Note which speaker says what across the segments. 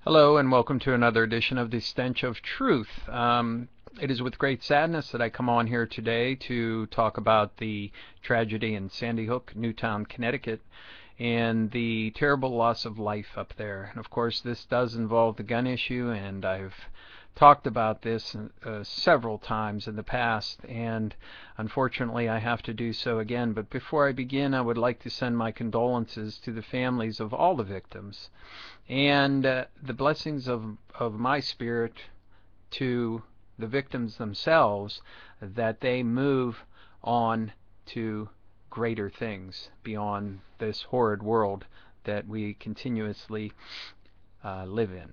Speaker 1: Hello and welcome to another edition of The Stench of Truth. It is with great sadness that I come on here today to talk about the tragedy in Sandy Hook, Newtown, Connecticut, and the terrible loss of life up there. And of course, this does involve the gun issue, and I've talked about this several times in the past, and unfortunately I have to do so again. But before I begin, I would like to send my condolences to the families of all the victims and the blessings of my spirit to the victims themselves, that they move on to greater things beyond this horrid world that we continuously live in.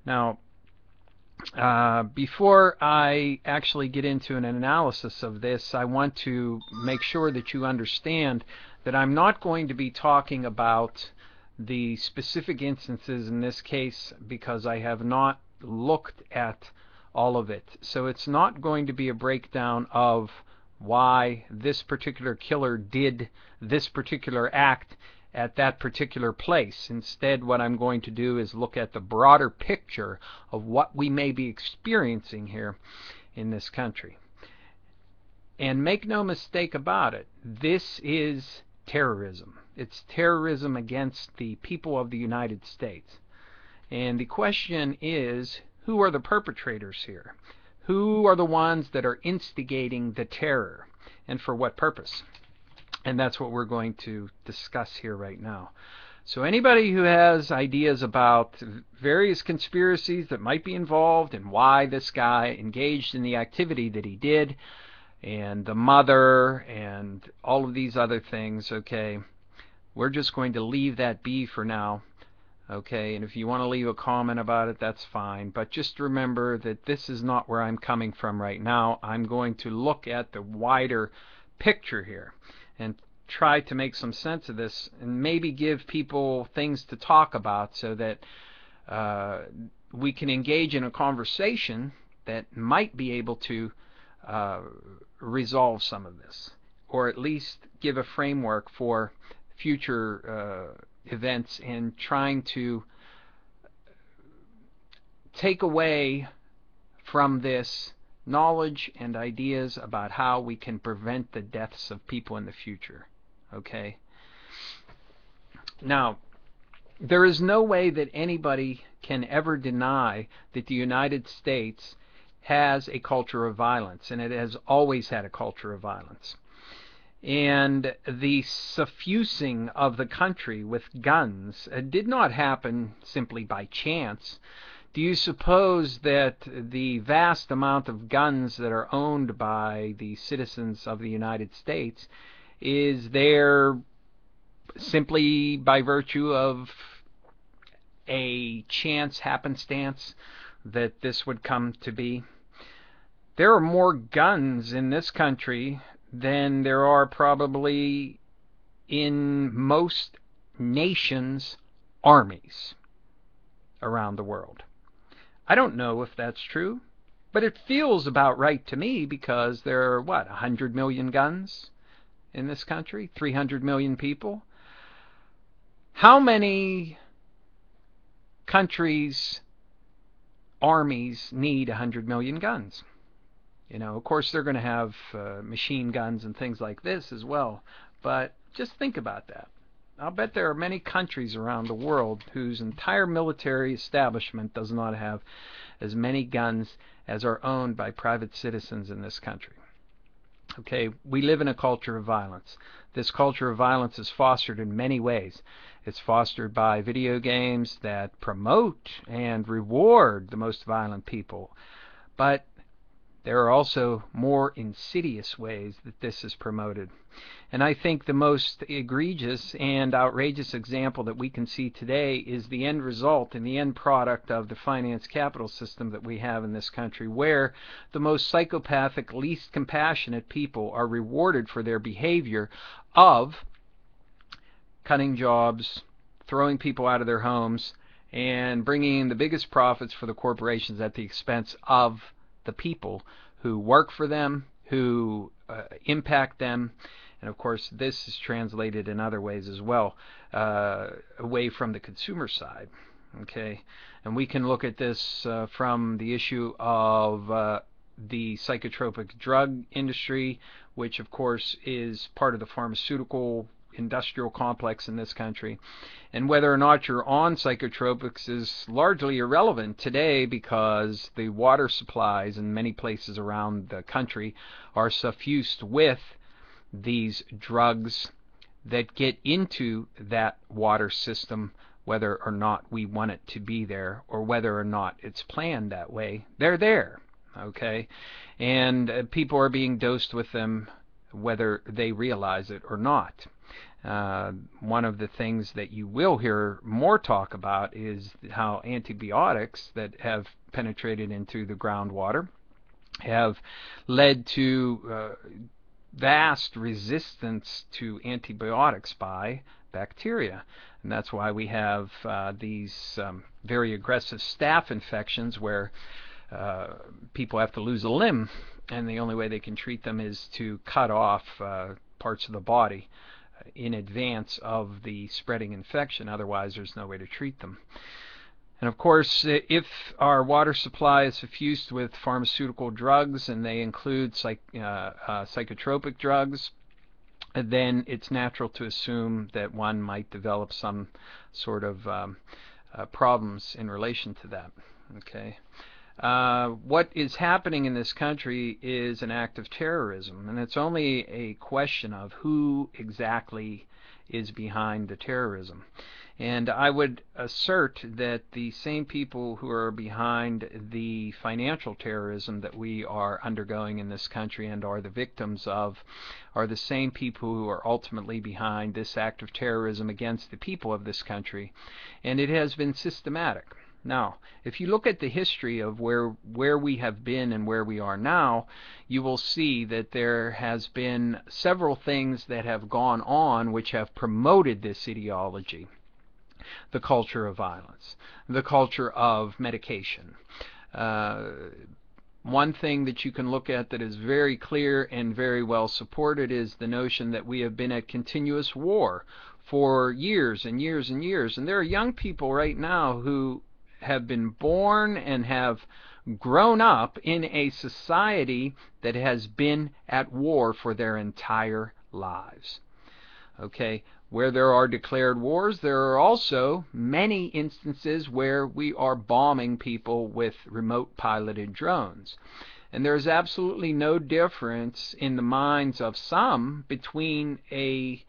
Speaker 1: Now, before I actually get into an analysis of this, I want to make sure that you understand that I'm not going to be talking about the specific instances in this case because I have not looked at all of it. So it's not going to be a breakdown of why this particular killer did this particular act at that particular place. Instead, what I'm going to do is look at the broader picture of what we may be experiencing here in this country. And make no mistake about it, this is terrorism. It's terrorism against the people of the United States. And the question is, who are the perpetrators here? Who are the ones that are instigating the terror, and for what purpose? And that's what we're going to discuss here right now. So anybody who has ideas about various conspiracies that might be involved and why this guy engaged in the activity that he did, and the mother, and all of these other things, okay, we're just going to leave that be for now. Okay, and if you want to leave a comment about it, that's fine. But just remember that this is not where I'm coming from right now. I'm going to look at the wider picture here and try to make some sense of this and maybe give people things to talk about so that we can engage in a conversation that might be able to resolve some of this, or at least give a framework for future events and trying to take away from this knowledge and ideas about how we can prevent the deaths of people in the future. Okay? Now, there is no way that anybody can ever deny that the United States has a culture of violence, and it has always had a culture of violence. And the suffusing of the country with guns did not happen simply by chance. Do you suppose that the vast amount of guns that are owned by the citizens of the United States is there simply by virtue of a chance happenstance that this would come to be? There are more guns in this country than there are probably in most nations' armies around the world. I don't know if that's true, but it feels about right to me because there are, 100 million guns in this country? 300 million people? How many countries' armies need 100 million guns? You know, of course, they're going to have machine guns and things like this as well. But just think about that. I'll bet there are many countries around the world whose entire military establishment does not have as many guns as are owned by private citizens in this country. Okay, we live in a culture of violence. This culture of violence is fostered in many ways. It's fostered by video games that promote and reward the most violent people. But there are also more insidious ways that this is promoted. And I think the most egregious and outrageous example that we can see today is the end result and the end product of the finance capital system that we have in this country, where the most psychopathic, least compassionate people are rewarded for their behavior of cutting jobs, throwing people out of their homes, and bringing in the biggest profits for the corporations at the expense of the people who work for them, who impact them. And of course, this is translated in other ways as well, away from the consumer side. Okay, and we can look at this from the issue of the psychotropic drug industry, which of course is part of the pharmaceutical industrial complex in this country. And whether or not you're on psychotropics is largely irrelevant today, because the water supplies in many places around the country are suffused with these drugs that get into that water system, whether or not we want it to be there or whether or not it's planned that way. They're there, okay? And people are being dosed with them whether they realize it or not. One of the things that you will hear more talk about is how antibiotics that have penetrated into the groundwater have led to vast resistance to antibiotics by bacteria. And that's why we have these very aggressive staph infections where people have to lose a limb, and the only way they can treat them is to cut off parts of the body in advance of the spreading infection. Otherwise, there's no way to treat them. And of course, if our water supply is suffused with pharmaceutical drugs, and they include psychotropic drugs, then it's natural to assume that one might develop some sort of problems in relation to that. Okay. What is happening in this country is an act of terrorism, and it's only a question of who exactly is behind the terrorism. And I would assert that the same people who are behind the financial terrorism that we are undergoing in this country and are the victims of are the same people who are ultimately behind this act of terrorism against the people of this country. And it has been systematic. Now, if you look at the history of where we have been and where we are now, you will see that there has been several things that have gone on which have promoted this ideology. The culture of violence, the culture of medication. One thing that you can look at that is very clear and very well supported is the notion that we have been at continuous war for years and years and years. And there are young people right now who have been born and have grown up in a society that has been at war for their entire lives. Okay, where there are declared wars, there are also many instances where we are bombing people with remote piloted drones. And there is absolutely no difference in the minds of some between a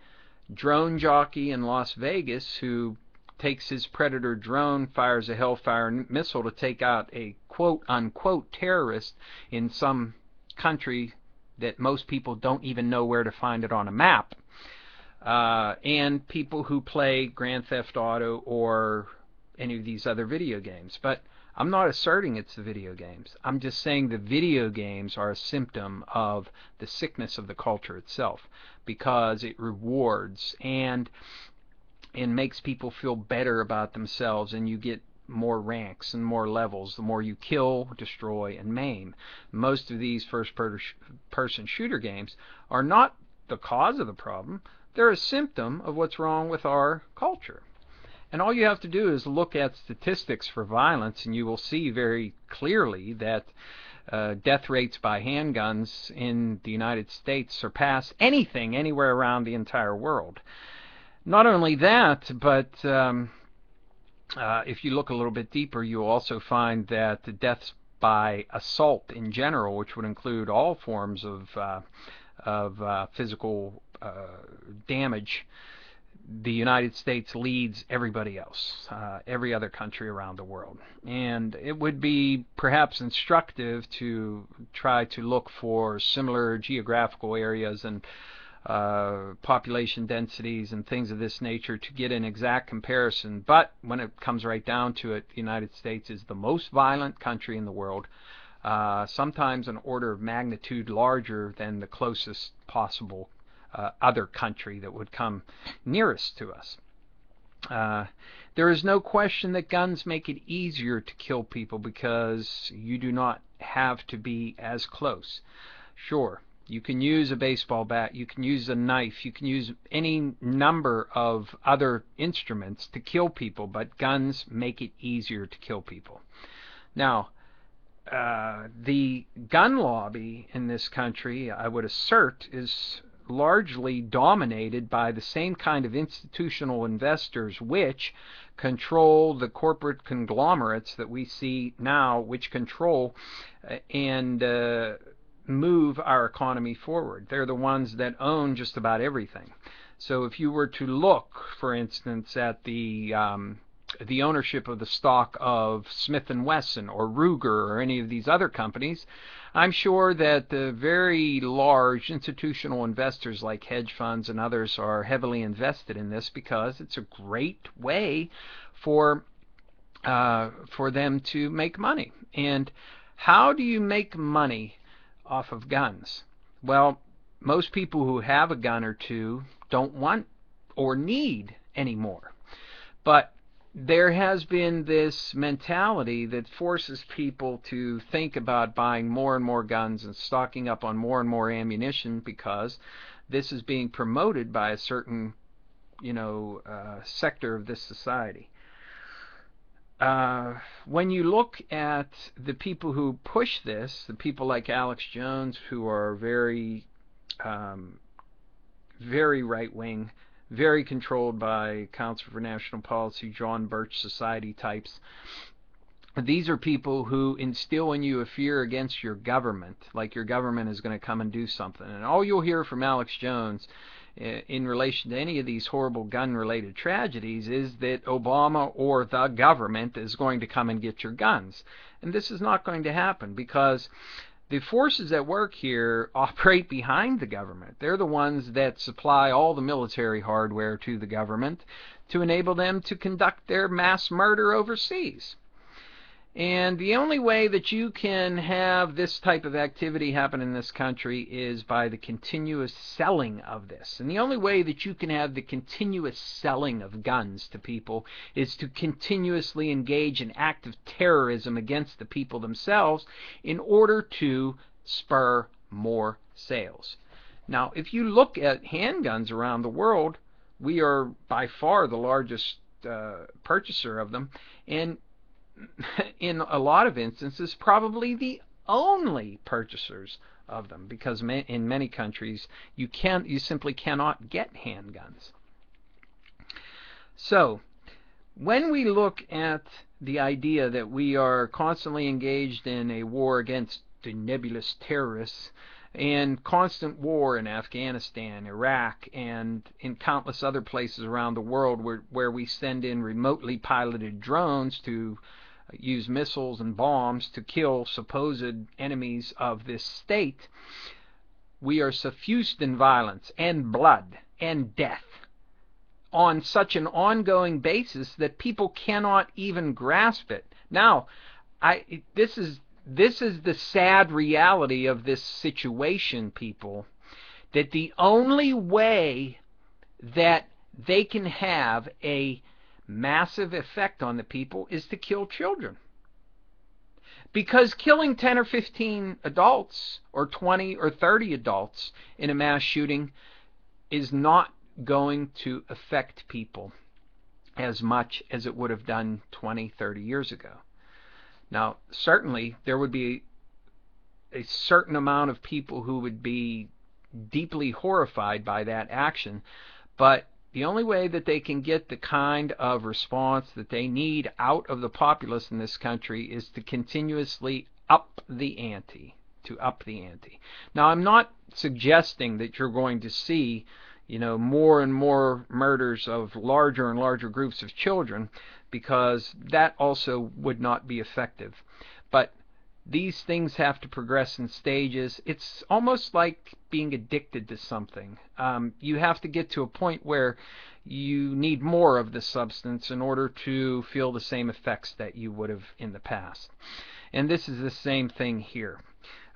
Speaker 1: drone jockey in Las Vegas who takes his Predator drone, fires a Hellfire missile to take out a quote-unquote terrorist in some country that most people don't even know where to find it on a map. And people who play Grand Theft Auto or any of these other video games. But I'm not asserting it's the video games. I'm just saying the video games are a symptom of the sickness of the culture itself, because it rewards and makes people feel better about themselves, and you get more ranks and more levels the more you kill, destroy, and maim. Most of these first-person shooter games are not the cause of the problem. They're a symptom of what's wrong with our culture. And all you have to do is look at statistics for violence, and you will see very clearly that death rates by handguns in the United States surpass anything anywhere around the entire world. Not only that, but if you look a little bit deeper, you'll also find that the deaths by assault in general, which would include all forms of physical damage, the United States leads everybody else, every other country around the world. And it would be perhaps instructive to try to look for similar geographical areas and population densities and things of this nature to get an exact comparison. But when it comes right down to it, the United States is the most violent country in the world, sometimes an order of magnitude larger than the closest possible other country that would come nearest to us. There is no question that guns make it easier to kill people because you do not have to be as close. Sure, You can use a baseball bat, you can use a knife, you can use any number of other instruments to kill people, but guns make it easier to kill people. Now, the gun lobby in this country, I would assert, is largely dominated by the same kind of institutional investors which control the corporate conglomerates that we see now, which control and move our economy forward. They're the ones that own just about everything. So if you were to look, for instance, at the ownership of the stock of Smith & Wesson or Ruger or any of these other companies, I'm sure that the very large institutional investors like hedge funds and others are heavily invested in this because it's a great way for them to make money. And how do you make money off of guns? Well, most people who have a gun or two don't want or need any more. But there has been this mentality that forces people to think about buying more and more guns and stocking up on more and more ammunition because this is being promoted by a certain, sector of this society. When you look at the people who push this, the people like Alex Jones, who are very, very right-wing, very controlled by Council for National Policy, John Birch Society types, these are people who instill in you a fear against your government, like your government is going to come and do something. And all you'll hear from Alex Jones in relation to any of these horrible gun-related tragedies is that Obama or the government is going to come and get your guns. And this is not going to happen because the forces at work here operate behind the government. They're the ones that supply all the military hardware to the government to enable them to conduct their mass murder overseas. And the only way that you can have this type of activity happen in this country is by the continuous selling of this. And the only way that you can have the continuous selling of guns to people is to continuously engage in active terrorism against the people themselves in order to spur more sales. Now, if you look at handguns around the world, we are by far the largest purchaser of them, and in a lot of instances, probably the only purchasers of them, because in many countries you simply cannot get handguns. So, when we look at the idea that we are constantly engaged in a war against the nebulous terrorists and constant war in Afghanistan, Iraq, and in countless other places around the world where we send in remotely piloted drones to use missiles and bombs to kill supposed enemies of this state, we are suffused in violence and blood and death on such an ongoing basis that people cannot even grasp it. Now, this is the sad reality of this situation, people, that the only way that they can have a massive effect on the people is to kill children. Because killing 10 or 15 adults or 20 or 30 adults in a mass shooting is not going to affect people as much as it would have done 20, 30 years ago. Now, certainly there would be a certain amount of people who would be deeply horrified by that action, but the only way that they can get the kind of response that they need out of the populace in this country is to continuously up the ante. Now, I'm not suggesting that you're going to see, more and more murders of larger and larger groups of children, because that also would not be effective. But these things have to progress in stages. It's almost like being addicted to something. You have to get to a point where you need more of the substance in order to feel the same effects that you would have in the past. And this is the same thing here.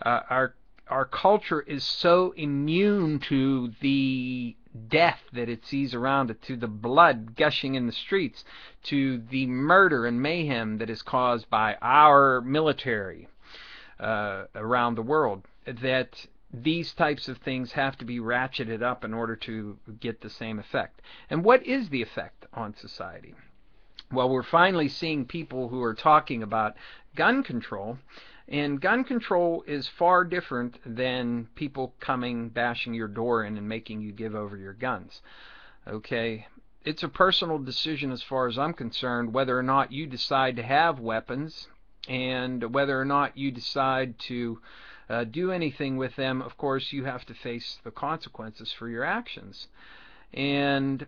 Speaker 1: Our culture is so immune to the death that it sees around it, to the blood gushing in the streets, to the murder and mayhem that is caused by our military around the world, that these types of things have to be ratcheted up in order to get the same effect. And what is the effect on society? Well, we're finally seeing people who are talking about gun control, and gun control is far different than people coming, bashing your door in and making you give over your guns. Okay? It's a personal decision as far as I'm concerned whether or not you decide to have weapons and whether or not you decide to do anything with them. Of course, you have to face the consequences for your actions. And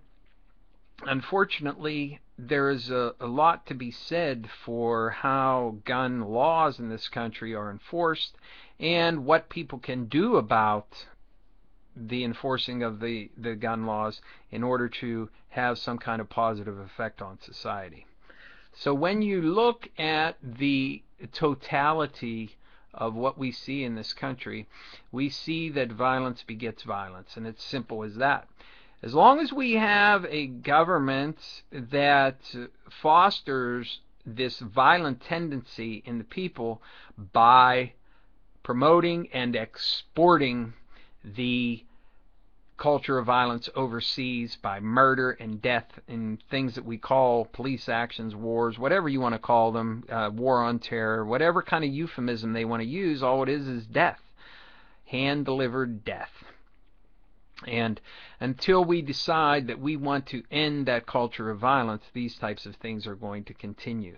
Speaker 1: unfortunately, there is a lot to be said for how gun laws in this country are enforced and what people can do about the enforcing of the gun laws in order to have some kind of positive effect on society. So when you look at the totality of what we see in this country, we see that violence begets violence, and it's simple as that. As long as we have a government that fosters this violent tendency in the people by promoting and exporting the culture of violence overseas by murder and death and things that we call police actions, wars, whatever you want to call them, war on terror, whatever kind of euphemism they want to use, all it is death. Hand-delivered death. And until we decide that we want to end that culture of violence, these types of things are going to continue.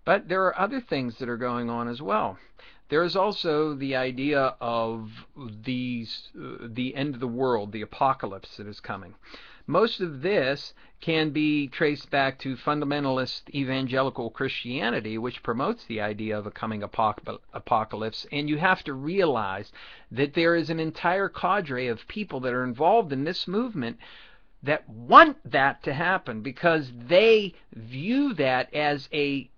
Speaker 1: But there are other things that are going on as well. There is also the idea of the end of the world, the apocalypse that is coming. Most of this can be traced back to fundamentalist evangelical Christianity, which promotes the idea of a coming apocalypse. And you have to realize that there is an entire cadre of people that are involved in this movement that want that to happen because they view that as a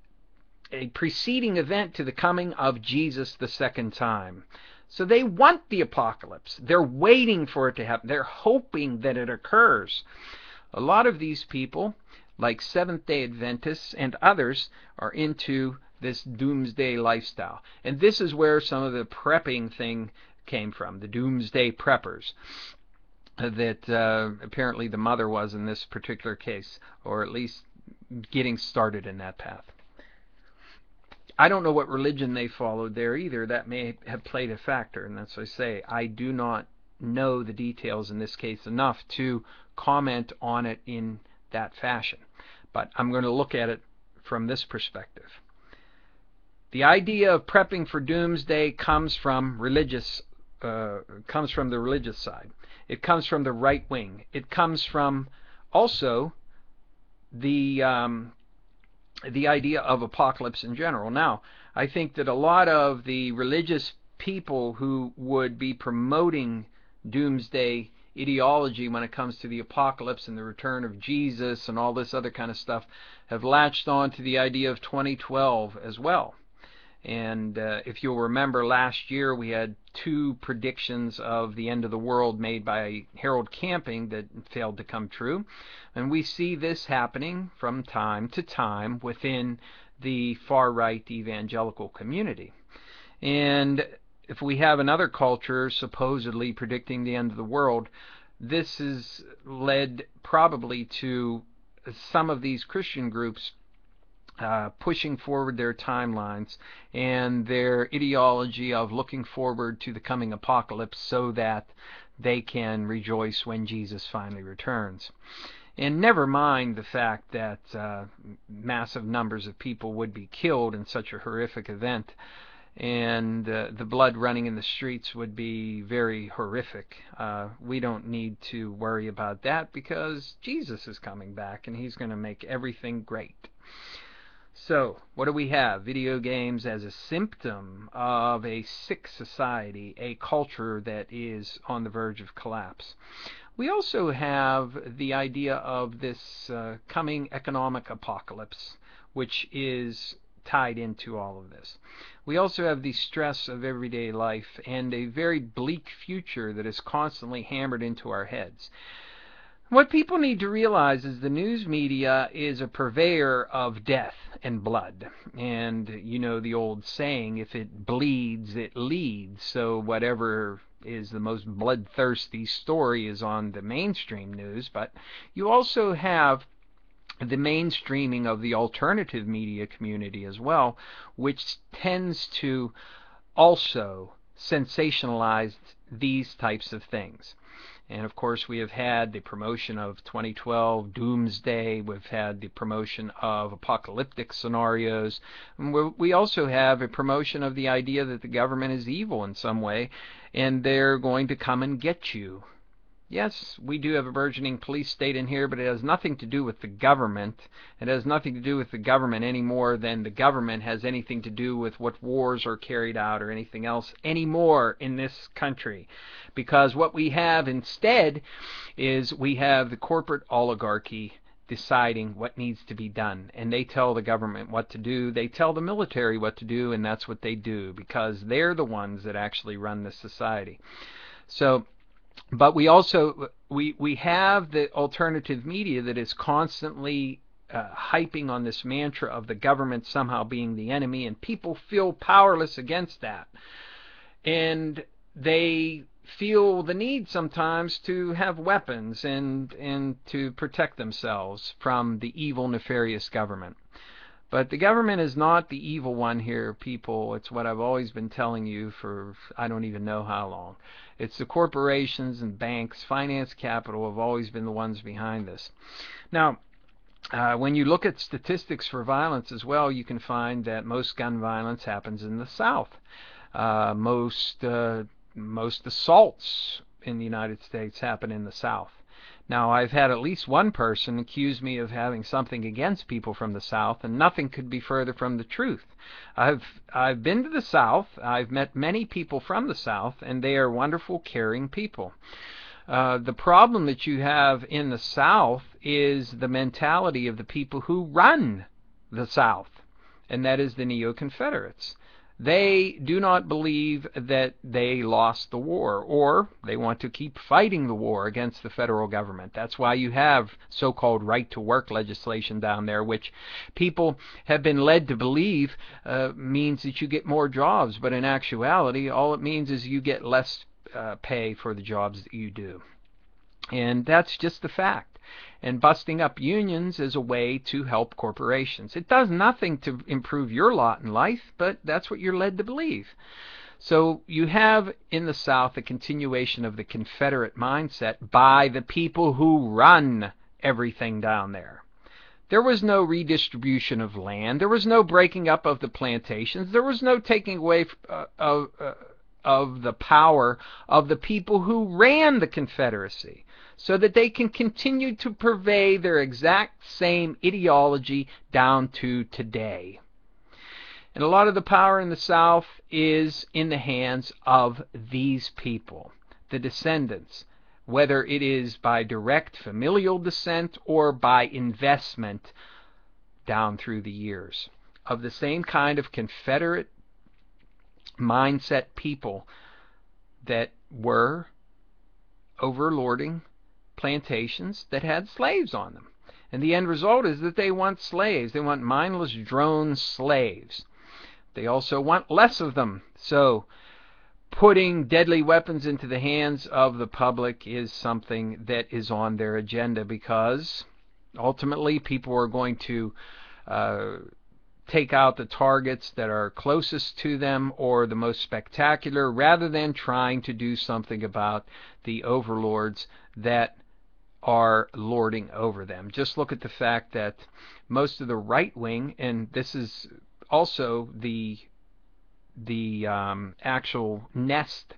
Speaker 1: preceding event to the coming of Jesus the second time. So they want the apocalypse. They're waiting for it to happen. They're hoping that it occurs. A lot of these people, like Seventh-day Adventists and others, are into this doomsday lifestyle. And this is where some of the prepping thing came from, the doomsday preppers. That apparently the mother was in this particular case, or at least getting started in that path. I don't know what religion they followed there either. That may have played a factor, and that's what I say. I do not know the details in this case enough to comment on it in that fashion. But I'm going to look at it from this perspective. The idea of prepping for doomsday comes from the religious side. It comes from the right wing. It comes from also the idea of apocalypse in general. Now, I think that a lot of the religious people who would be promoting doomsday ideology when it comes to the apocalypse and the return of Jesus and all this other kind of stuff have latched on to the idea of 2012 as well. And if you'll remember, last year we had 2 predictions of the end of the world made by Harold Camping that failed to come true. And we see this happening from time to time within the far-right evangelical community. And if we have another culture supposedly predicting the end of the world, this has led probably to some of these Christian groups pushing forward their timelines and their ideology of looking forward to the coming apocalypse so that they can rejoice when Jesus finally returns. And never mind the fact that massive numbers of people would be killed in such a horrific event, and the blood running in the streets would be very horrific. We don't need to worry about that because Jesus is coming back and he's going to make everything great. So, what do we have? Video games as a symptom of a sick society, a culture that is on the verge of collapse. We also have the idea of this coming economic apocalypse, which is tied into all of this. We also have the stress of everyday life and a very bleak future that is constantly hammered into our heads. What people need to realize is the news media is a purveyor of death and blood. And you know the old saying, if it bleeds, it leads. So whatever is the most bloodthirsty story is on the mainstream news, but you also have the mainstreaming of the alternative media community as well, which tends to also sensationalize these types of things. And of course, we have had the promotion of 2012 doomsday. We've had the promotion of apocalyptic scenarios. And we also have a promotion of the idea that the government is evil in some way, and they're going to come and get you. Yes, we do have a burgeoning police state in here, but it has nothing to do with the government. It has nothing to do with the government any more than the government has anything to do with what wars are carried out or anything else anymore in this country. Because what we have instead is we have the corporate oligarchy deciding what needs to be done. And they tell the government what to do. They tell the military what to do, and that's what they do because they're the ones that actually run the society. But we also we have the alternative media that is constantly hyping on this mantra of the government somehow being the enemy, and people feel powerless against that. And they feel the need sometimes to have weapons and to protect themselves from the evil, nefarious government. But the government is not the evil one here, people. It's what I've always been telling you for I don't even know how long. It's the corporations and banks, finance capital have always been the ones behind this. Now, when you look at statistics for violence as well, you can find that most gun violence happens in the South. Most assaults in the United States happen in the South. Now, I've had at least one person accuse me of having something against people from the South, and nothing could be further from the truth. I've been to the South. I've met many people from the South, and they are wonderful, caring people. The problem that you have in the South is the mentality of the people who run the South, and that is the Neo-Confederates. They do not believe that they lost the war, or they want to keep fighting the war against the federal government. That's why you have so-called right-to-work legislation down there, which people have been led to believe means that you get more jobs, but in actuality, all it means is you get less pay for the jobs that you do. And that's just the fact. And busting up unions is a way to help corporations. It does nothing to improve your lot in life, but that's what you're led to believe. So you have in the South a continuation of the Confederate mindset by the people who run everything down there. There was no redistribution of land. There was no breaking up of the plantations. There was no taking away of the power of the people who ran the Confederacy, so that they can continue to purvey their exact same ideology down to today. And a lot of the power in the South is in the hands of these people, the descendants, whether it is by direct familial descent or by investment down through the years, of the same kind of Confederate mindset people that were overlording plantations that had slaves on them. And the end result is that they want slaves. They want mindless drone slaves. They also want less of them. So putting deadly weapons into the hands of the public is something that is on their agenda, because ultimately people are going to take out the targets that are closest to them or the most spectacular, rather than trying to do something about the overlords that are lording over them. Just look at the fact that most of the right wing, and this is also the actual nest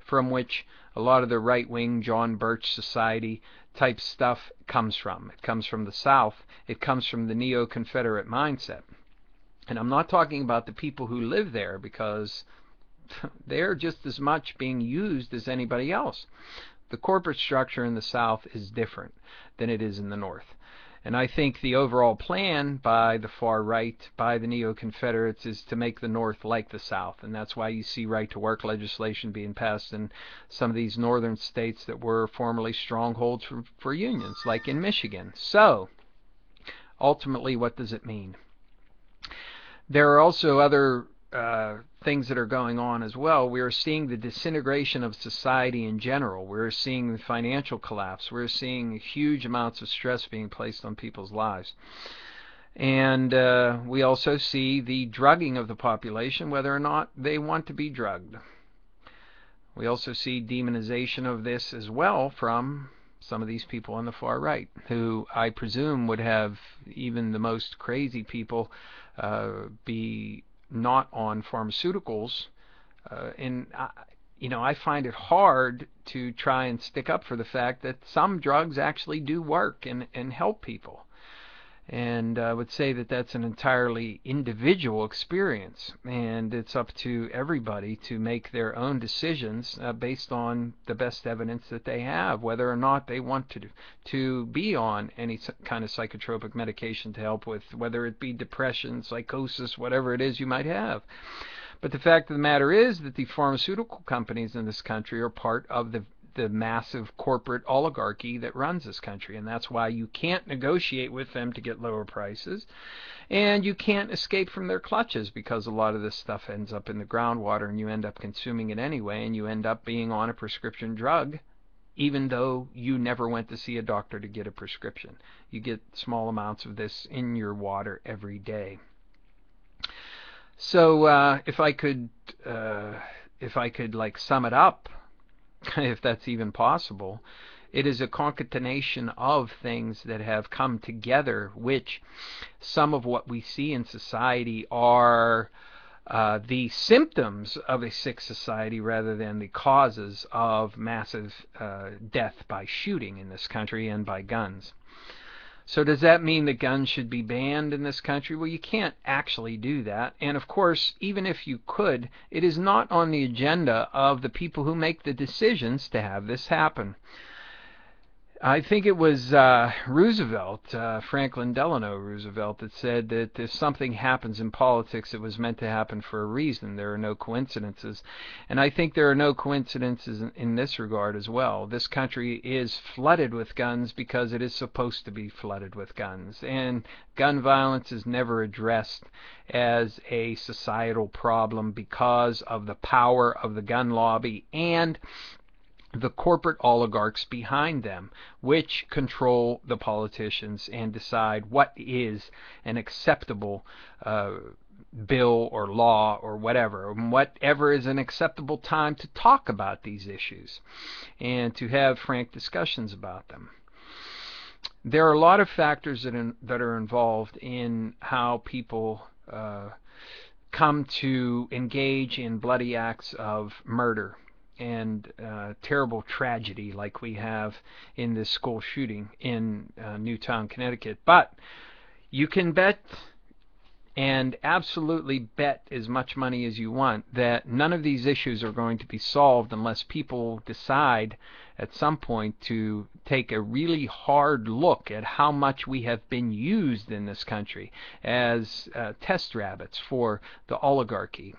Speaker 1: from which a lot of the right wing John Birch Society type stuff comes from. It comes from the South. It comes from the Neo-Confederate mindset. And I'm not talking about the people who live there, because they're just as much being used as anybody else. The corporate structure in the South is different than it is in the North. And I think the overall plan by the far right, by the Neo-Confederates, is to make the North like the South. And that's why you see right-to-work legislation being passed in some of these northern states that were formerly strongholds for unions, like in Michigan. So, ultimately, what does it mean? There are also other things that are going on as well. We are seeing the disintegration of society in general. We're seeing the financial collapse. We're seeing huge amounts of stress being placed on people's lives. And we also see the drugging of the population, whether or not they want to be drugged. We also see demonization of this as well from some of these people on the far right, who I presume would have even the most crazy people be not on pharmaceuticals. I find it hard to try and stick up for the fact that some drugs actually do work and help people. And I would say that that's an entirely individual experience, and it's up to everybody to make their own decisions based on the best evidence that they have, whether or not they want to be on any kind of psychotropic medication to help with, whether it be depression, psychosis, whatever it is you might have. But the fact of the matter is that the pharmaceutical companies in this country are part of the massive corporate oligarchy that runs this country, and that's why you can't negotiate with them to get lower prices, and you can't escape from their clutches, because a lot of this stuff ends up in the groundwater and you end up consuming it anyway, and you end up being on a prescription drug even though you never went to see a doctor to get a prescription. You get small amounts of this in your water every day. So if I could like sum it up, if that's even possible, it is a concatenation of things that have come together, which some of what we see in society are the symptoms of a sick society rather than the causes of massive death by shooting in this country and by guns. So does that mean that guns should be banned in this country? Well, you can't actually do that. And of course, even if you could, it is not on the agenda of the people who make the decisions to have this happen. I think it was Roosevelt, Franklin Delano Roosevelt, that said that if something happens in politics, it was meant to happen for a reason. There are no coincidences. And I think there are no coincidences in this regard as well. This country is flooded with guns because it is supposed to be flooded with guns. And gun violence is never addressed as a societal problem because of the power of the gun lobby and the corporate oligarchs behind them, which control the politicians and decide what is an acceptable bill or law or whatever is an acceptable time to talk about these issues and to have frank discussions about them. There are a lot of factors that are involved in how people come to engage in bloody acts of murder and terrible tragedy like we have in this school shooting in Newtown, Connecticut. But you can bet, and absolutely bet as much money as you want, that none of these issues are going to be solved unless people decide at some point to take a really hard look at how much we have been used in this country as test rabbits for the oligarchy.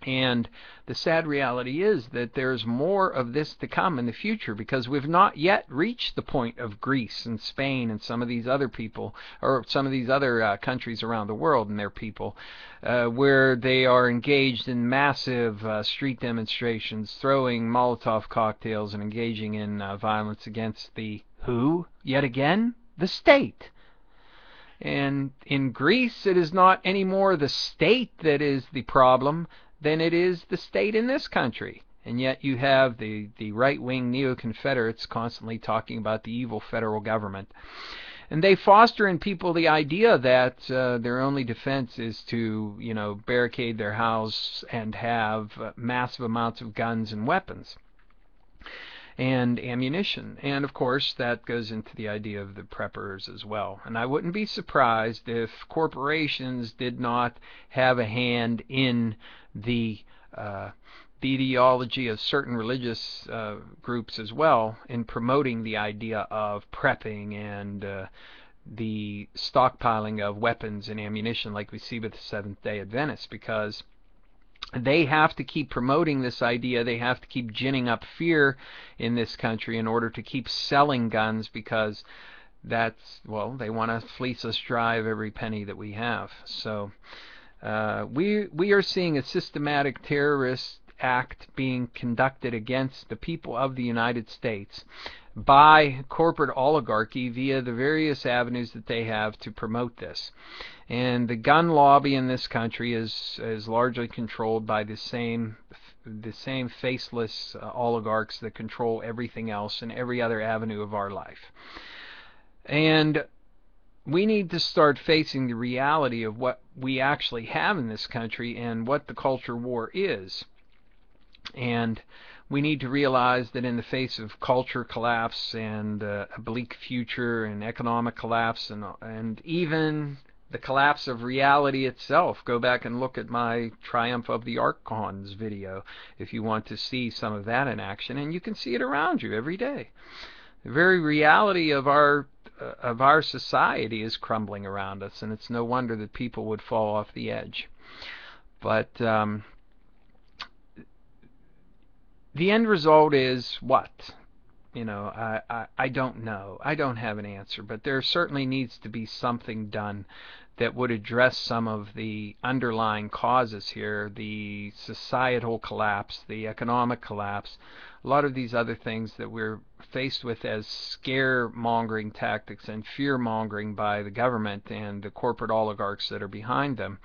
Speaker 1: And the sad reality is that there's more of this to come in the future, because we've not yet reached the point of Greece and Spain and some of these other people, or some of these other countries around the world and their people, where they are engaged in massive street demonstrations, throwing Molotov cocktails and engaging in violence against the who? Yet again? The state. And in Greece, it is not anymore the state that is the problem than it is the state in this country. And yet you have the right-wing neo-Confederates constantly talking about the evil federal government. And they foster in people the idea that their only defense is to, barricade their house and have massive amounts of guns and weapons and ammunition. And of course that goes into the idea of the preppers as well. And I wouldn't be surprised if corporations did not have a hand in the ideology of certain religious groups as well in promoting the idea of prepping and the stockpiling of weapons and ammunition like we see with the Seventh-day Adventists, because they have to keep promoting this idea. They have to keep ginning up fear in this country in order to keep selling guns, because they want to fleece us dry of every penny that we have. So We are seeing a systematic terrorist act being conducted against the people of the United States by corporate oligarchy via the various avenues that they have to promote this. And the gun lobby in this country is largely controlled by the same faceless oligarchs that control everything else in every other avenue of our life. And we need to start facing the reality of what we actually have in this country and what the culture war is. And we need to realize that in the face of culture collapse and a bleak future and economic collapse and even the collapse of reality itself, go back and look at my Triumph of the Archons video if you want to see some of that in action, and you can see it around you every day. The very reality of our society is crumbling around us, and it's no wonder that people would fall off the edge. But the end result is what? I don't know. I don't have an answer, but there certainly needs to be something done that would address some of the underlying causes here, the societal collapse, the economic collapse, a lot of these other things that we're faced with as scare-mongering tactics and fear-mongering by the government and the corporate oligarchs that are behind them.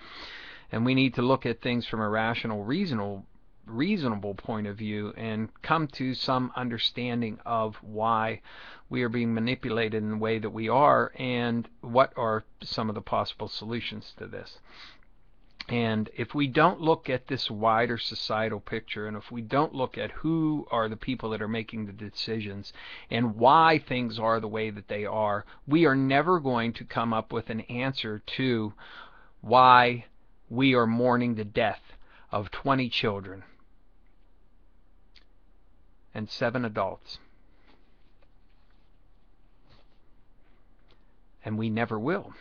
Speaker 1: And we need to look at things from a rational, reasonable point of view and come to some understanding of why we are being manipulated in the way that we are and what are some of the possible solutions to this. And if we don't look at this wider societal picture, and if we don't look at who are the people that are making the decisions and why things are the way that they are, we are never going to come up with an answer to why we are mourning the death of 20 children and 7 adults. And we never will.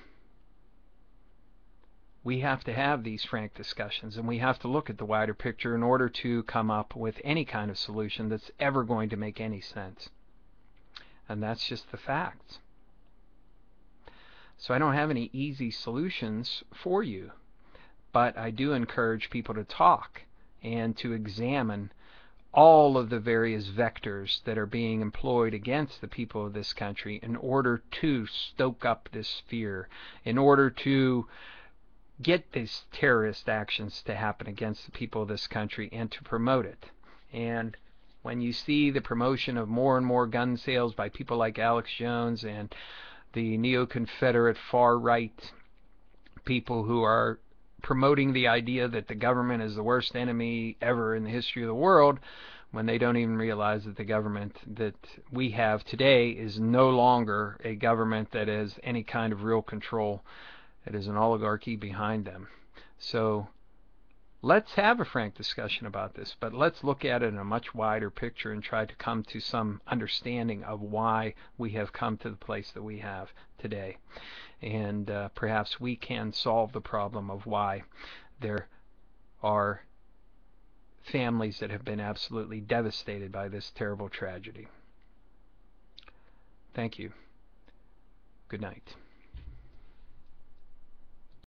Speaker 1: We have to have these frank discussions, and we have to look at the wider picture in order to come up with any kind of solution that's ever going to make any sense. And that's just the facts. So I don't have any easy solutions for you, but I do encourage people to talk and to examine all of the various vectors that are being employed against the people of this country in order to stoke up this fear, in order to get these terrorist actions to happen against the people of this country and to promote it. And when you see the promotion of more and more gun sales by people like Alex Jones and the neo-Confederate far-right people who are promoting the idea that the government is the worst enemy ever in the history of the world, when they don't even realize that the government that we have today is no longer a government that has any kind of real control. It is an oligarchy behind them. So let's have a frank discussion about this, but let's look at it in a much wider picture and try to come to some understanding of why we have come to the place that we have today. And perhaps we can solve the problem of why there are families that have been absolutely devastated by this terrible tragedy. Thank you. Good night.